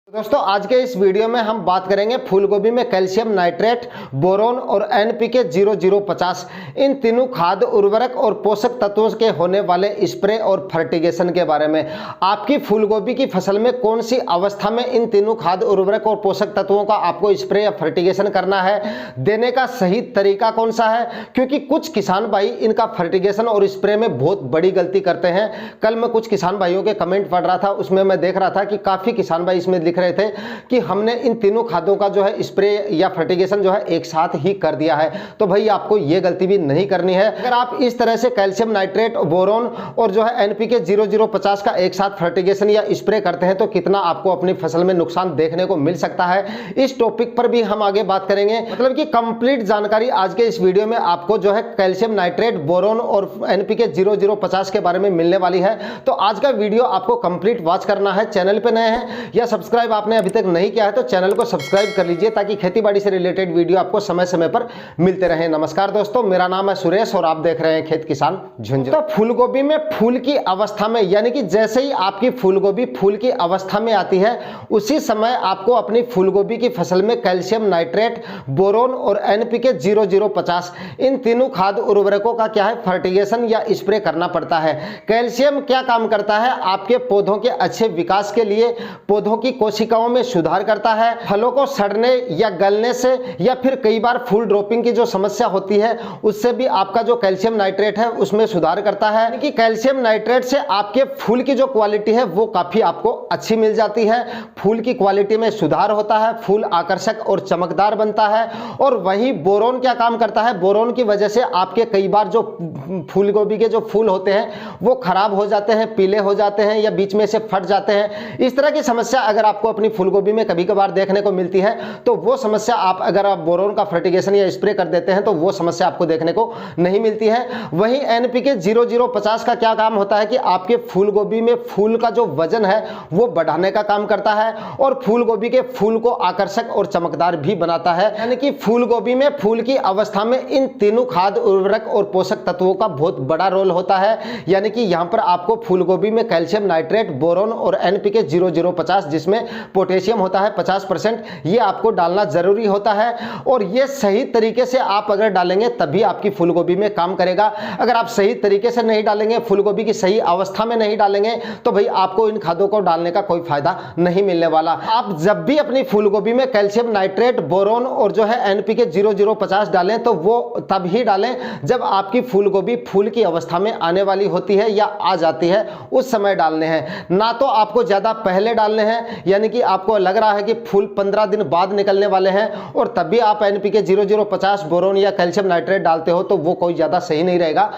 दोस्तों आज के इस वीडियो में हम बात करेंगे फूलगोभी में कैल्शियम नाइट्रेट, बोरोन और एनपीके 0050 इन तीनों खाद उर्वरक और पोषक तत्वों के होने वाले स्प्रे और फर्टिगेशन के बारे में। आपकी फूलगोभी की फसल में कौन सी अवस्था में इन तीनों खाद उर्वरक और पोषक तत्वों का आपको स्प्रे या फर्टिगेशन करना है, देने का सही तरीका कौन सा है, क्योंकि कुछ किसान भाई इनका फर्टिगेशन और स्प्रे में बहुत बड़ी गलती करते हैं। कल मैं कुछ किसान भाइयों के कमेंट पढ़ रहा था, उसमें मैं देख रहा था कि काफी किसान भाई इसमें लिख रहे थे कि हमने इन तीनों खादों का जो है स्प्रे या फर्टिगेशन जो है एक साथ ही कर दिया है। तो भाई आपको ये गलती भी नहीं करनी है। अगर आप इस तरह से कैल्शियम नाइट्रेट, बोरोन और जो है एनपीके 0050 का एक साथ फर्टिगेशन या स्प्रे करते हैं तो कितना आपको अपनी फसल में नुकसान देखने को मिल सकता है, इस टॉपिक पर भी हम आगे बात करेंगे। मतलब कि कंप्लीट जानकारी आज के इस वीडियो में आपको जो है कैल्शियम नाइट्रेट, बोरोन और एनपीके 0050 के बारे में मिलने वाली है। तो आज का वीडियो आपको कंप्लीट वॉच करना है। चैनल पे नए हैं या सब्सक्राइब आपने अभी तक नहीं किया है तो चैनल को सब्सक्राइब कर लीजिए ताकि खेतीबाड़ी से रिलेटेड वीडियो आपको समय समय पर मिलते रहे। नमस्कार दोस्तों, मेरा नाम है सुरेश और आप देख रहे हैं खेत किसान झुंझुनू। तो फूलगोभी में फूल की अवस्था में, यानी कि जैसे ही आपकी फूलगोभी फूल की अवस्था में आती है उसी समय आपको अपनी फूलगोभी की फसल में कैल्शियम नाइट्रेट, बोरोन और एनपीके 0050 इन तीनों खाद उर्वरकों का क्या है फर्टिगेशन या स्प्रे करना पड़ता है। कैल्शियम क्या काम करता है? आपके पौधों के अच्छे विकास के लिए, पौधों की कोशिकाओं में सुधार करता है, फलों को सड़ने या गलने से या फिर कई बार फूल ड्रॉपिंग की जो समस्या होती है उससे भी आपका जो कैल्शियम नाइट्रेट है उसमें सुधार करता है। यानी कि कैल्शियम नाइट्रेट से आपके फूल की जो क्वालिटी है वो काफी आपको अच्छी मिल जाती है, फूल की क्वालिटी में सुधार होता है, फूल आकर्षक और चमकदार बनता है। और वही बोरोन क्या काम करता है? बोरोन की वजह से आपके कई बार जो फूलगोभी के जो फूल होते हैं वो खराब हो जाते हैं, पीले हो जाते हैं या बीच में से फट जाते हैं। इस तरह की समस्या अगर आपको अपनी फूलगोभी में कभी कभार देखने को मिलती है तो वो समस्या अगर आप बोरोन का फर्टिगेशन या स्प्रे कर देते हैं तो वो समस्या आपको देखने को नहीं मिलती है। वहीं एनपीके 0050 का क्या काम होता है कि आपके फूलगोभी में फूल का जो वजन है वो बढ़ाने का काम करता है और फूलगोभी के फूल को आकर्षक और चमकदार भी बनाता है। यानी कि फूलगोभी में फूल की अवस्था में इन तीनों खाद उर्वरक और पोषक तत्वों का बहुत बड़ा रोल होता है। यानी कि यहां पर आपको फूलगोभी में कैल्शियम नाइट्रेट, बोरोन और एनपीके 0050 जिसमें पोटेशियम होता है 50%, ये आपको डालना जरूरी होता है। और ये सही तरीके से आप अगर डालेंगे तभी आपकी फूलगोभी में काम करेगा। अगर आप सही तरीके से नहीं डालेंगे, फूलगोभी की सही अवस्था में नहीं डालेंगे तो भाई आपको इन खादों को डालने का कोई फायदा नहीं मिलने वाला। आप जब भी अपनी फूलगोभी में कैल्शियम नाइट्रेट, बोरोन और जो है एनपीके 0050 डालें तो वो तब ही डालें जब आपकी फूलगोभी फूल की अवस्था में आने वाली होती है या आ जाती है, उस समय डालने हैं। ना तो आपको ज्यादा पहले डालने हैं, यानी कि आपको लग रहा है कि फूल 15 दिन बाद निकलने वाले हैं और तब भी आप एनपीके 0050, बोरोन या कैल्शियम नाइट्रेट डालते हो तो वो कोई ज्यादा सही नहीं रहेगा।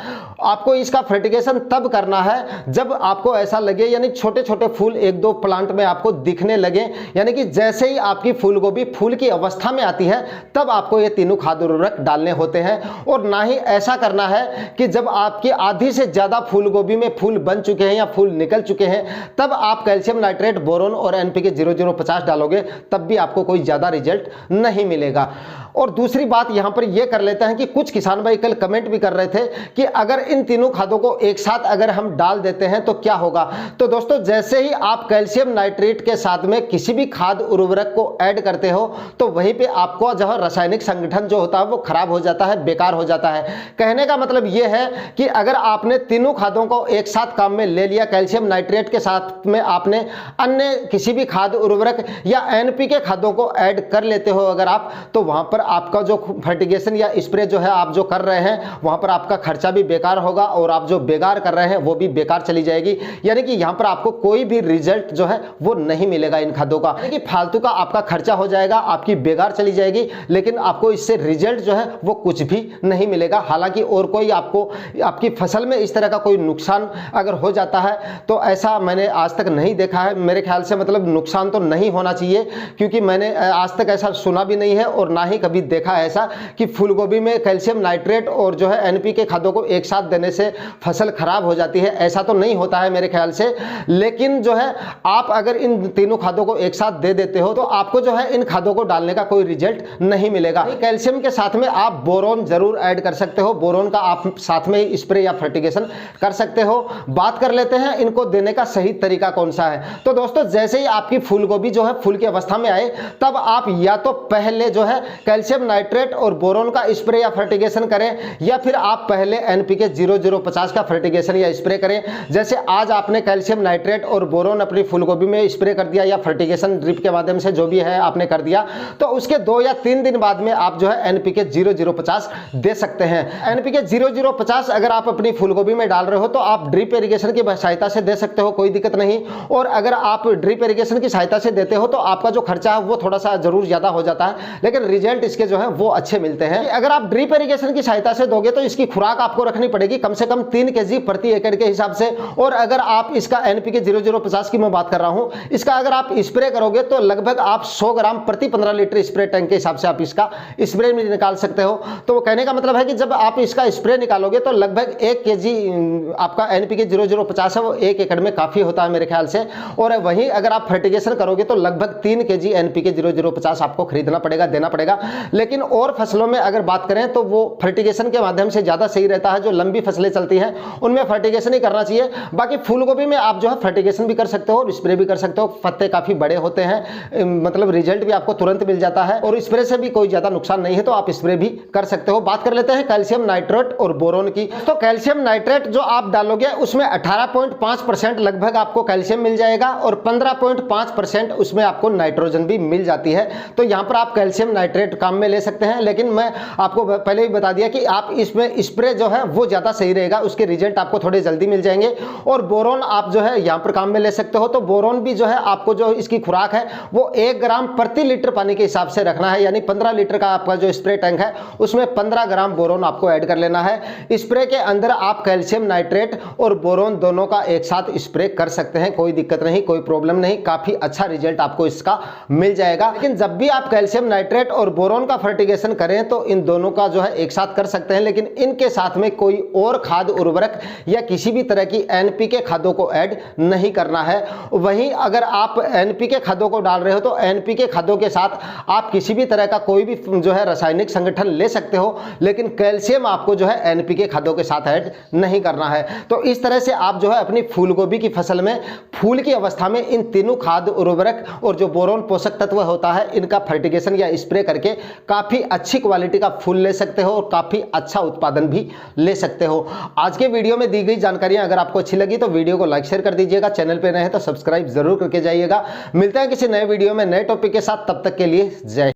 आपको इसका फर्टिगेशन तब करना है जब आपको ऐसा लगे, यानी छोटे छोटे फूल एक दो प्लांट में आपको दिखने लगे, यानी कि जैसे ही आपकी फूलगोभी फूल की अवस्था में आती है तब आपको ये तीनों खाद उर्वरक डालने होते हैं। और ना ही ऐसा करना है कि जब आपकी आधी से ज्यादा फूलगोभी में फूल बन चुके हैं या फूल निकल चुके हैं तब आप कैल्शियम नाइट्रेट, बोरोन और एनपीके 0050 डालोगे, तब भी आपको कोई ज्यादा रिजल्ट नहीं मिलेगा। और दूसरी बात यहां पर यह कर लेते हैं कि कुछ किसान भाई कल कमेंट भी कर रहे थे कि अगर इन तीनों खादों को एक साथ अगर हम डाल देते हैं तो क्या होगा। तो दोस्तों जैसे ही आप कैल्शियम नाइट्रेट के साथ में किसी भी खाद उर्वरक को ऐड करते हो तो वहीं पे आपको जो है रासायनिक संगठन जो होता है वो खराब हो जाता है, बेकार हो जाता है। कहने का मतलब यह है कि अगर आपने तीनों खादों को एक साथ काम में ले लिया, कैल्शियम नाइट्रेट के साथ में आपने अन्य किसी भी खाद उर्वरक या एनपीके खादों को ऐड कर लेते हो अगर आप, तो वहां पर आपका जो फर्टिगेशन या स्प्रे जो है आप जो कर रहे हैं वहां पर आपका खर्चा भी बेकार होगा और आप जो बेकार कर रहे हैं वो भी बेकार चली जाएगी। यानी कि यहां पर आपको कोई भी रिजल्ट जो है वो नहीं मिलेगा इन खादों का। यानी कि फालतू का आपका खर्चा हो जाएगा, आपकी बेकार चली जाएगी, लेकिन आपको इससे रिजल्ट जो है वो कुछ भी नहीं मिलेगा। हालांकि और कोई आपको आपकी फसल में इस तरह का कोई नुकसान अगर हो जाता है तो ऐसा मैंने आज तक नहीं देखा है। मेरे ख्याल से मतलब नुकसान तो नहीं होना चाहिए, क्योंकि मैंने आज तक ऐसा सुना भी नहीं है और ना ही कभी कभी देखा है ऐसा कि फूल गोभी में कैल्शियम नाइट्रेट और जो है NPK खादों को एक साथ देने से फसल खराब हो जाती है, ऐसा तो नहीं होता है मेरे ख्याल से। लेकिन जो है आप अगर इन तीनों खादों को एक साथ दे देते हो तो आपको जो है इन खादों को डालने का कोई रिजल्ट नहीं मिलेगा। कैल्शियम के साथ में आप बोरोन जरूर ऐड कर सकते हो, बोरोन का आप साथ में ही स्प्रे या फर्टिगेशन कर सकते हो। बात कर लेते हैं इनको देने का सही तरीका कौन सा है। तो दोस्तों जैसे ही आपकी फूल गोभी जो है फूल की अवस्था में आए तब आप या तो पहले जो है कैल्शियम नाइट्रेट और बोरोन का स्प्रे या फर्टिगेशन करें, या फिर आप पहले NPK 0050 का फर्टिगेशन या स्प्रे करें। जैसे आज आपने कैल्शियम नाइट्रेट और बोरोन अपनी फूल गोभी में स्प्रे कर दिया या फर्टिगेशन ड्रिप के माध्यम से जो भी है आपने कर दिया, तो उसके 2 या 3 दिन बाद में आप जो है NPK 0050 दे सकते हैं। NPK 0050 अगर आप अपनी फूल गोभी में डाल रहे हो तो आप ड्रिप इरिगेशन की सहायता से दे सकते हो, कोई दिक्कत नहीं। और अगर आप ड्रिप इरिगेशन की सहायता से देते हो तो आपका जो खर्चा है वो थोड़ा सा जरूर ज्यादा हो जाता है, लेकिन रिजल्ट इसके जो है वो अच्छे मिलते हैं। अगर आप ड्रिप इरिगेशन की सहायता से दोगे तो इसकी खुराक आपको रखनी पड़ेगी कम से कम 3 kg प्रति एकड़ के हिसाब से। और अगर आप इसका NPK 0050 की मैं बात कर रहा हूं, इसका अगर आप स्प्रे करोगे तो लगभग आप 100 ग्राम प्रति 15 लीटर स्प्रे टैंक के हिसाब से आप इसका स्प्रे में निकाल सकते हो। तो वो कहने का मतलब है कि जब आप इसका स्प्रे निकालोगे तो लगभग 1 kg आपका NPK 0050 है वो 1 एकड़ में काफी होता है मेरे ख्याल से। और वहीं अगर आप फर्टिगेशन करोगे तो लगभग 3 kg NPK 0050 आपको खरीदना पड़ेगा, देना पड़ेगा। लेकिन और फसलों में अगर बात करें तो वो फर्टिगेशन के माध्यम से ज्यादा सही रहता है। जो लंबी फसलें चलती हैं उनमें फर्टिगेशन ही करना चाहिए। बाकी फूल गोभी में आप जो है फर्टिगेशन भी कर सकते हो और स्प्रे भी कर सकते हो, पत्ते काफी बड़े होते हैं, मतलब रिजल्ट भी आपको तुरंत मिल जाता है और स्प्रे से भी कोई ज्यादा नुकसान नहीं है, तो आप स्प्रे भी कर सकते हो। बात कर लेते हैं कैल्शियम नाइट्रेट और बोरोन की। तो कैल्शियम नाइट्रेट जो आप डालोगे उसमें 18.5% लगभग आपको कैल्शियम मिल जाएगा और 15.5% उसमें आपको नाइट्रोजन भी मिल जाती है। तो यहां पर आप कैल्शियम नाइट्रेट काम में ले सकते हैं, लेकिन मैं आपको पहले ही बता दिया कि आप इसमें स्प्रे जो है वो ज्यादा सही रहेगा, उसके रिजल्ट आपको थोड़े जल्दी मिल जाएंगे। और बोरोन आप जो है यहां पर काम में ले सकते हो। तो बोरोन भी जो है आपको जो इसकी खुराक है वो 1 ग्राम प्रति लीटर पानी के हिसाब से रखना है, यानी 15 लीटर का आपका जो स्प्रे टैंक है उसमें 15 ग्राम बोरोन आपको ऐड कर लेना है। स्प्रे के अंदर आप कैल्शियम नाइट्रेट और बोरोन दोनों का एक साथ स्प्रे कर सकते हैं, कोई दिक्कत नहीं, कोई प्रॉब्लम नहीं, काफी अच्छा रिजल्ट आपको इसका मिल जाएगा। लेकिन जब भी आप कैल्शियम नाइट्रेट और बोरोन का फर्टिगेशन करें तो इन दोनों का जो है एक साथ कर सकते हैं, लेकिन इनके साथ में कोई और खाद उर्वरक या किसी भी तरह की NPK खादों को ऐड नहीं करना है। वहीं अगर आप NPK खादों को डाल रहे हो तो NPK खादों के साथ आप किसी भी तरह का कोई भी जो है रासायनिक संगठन ले सकते हो, लेकिन कैल्शियम आपको जो है NPK खादों के साथ ऐड नहीं करना है। तो इस तरह से आप जो है अपनी फूल गोभी की फसल में फूल की अवस्था में इन तीनों खाद उर्वरक और जो बोरोन पोषक तत्व होता है इनका फर्टिगेशन या स्प्रे करके काफी अच्छी क्वालिटी का फूल ले सकते हो और काफी अच्छा उत्पादन भी ले सकते हो। आज के वीडियो में दी गई जानकारियां अगर आपको अच्छी लगी तो वीडियो को लाइक शेयर कर दीजिएगा, चैनल पे नए हैं तो सब्सक्राइब जरूर करके जाइएगा। मिलते हैं किसी नए वीडियो में नए टॉपिक के साथ, तब तक के लिए जय।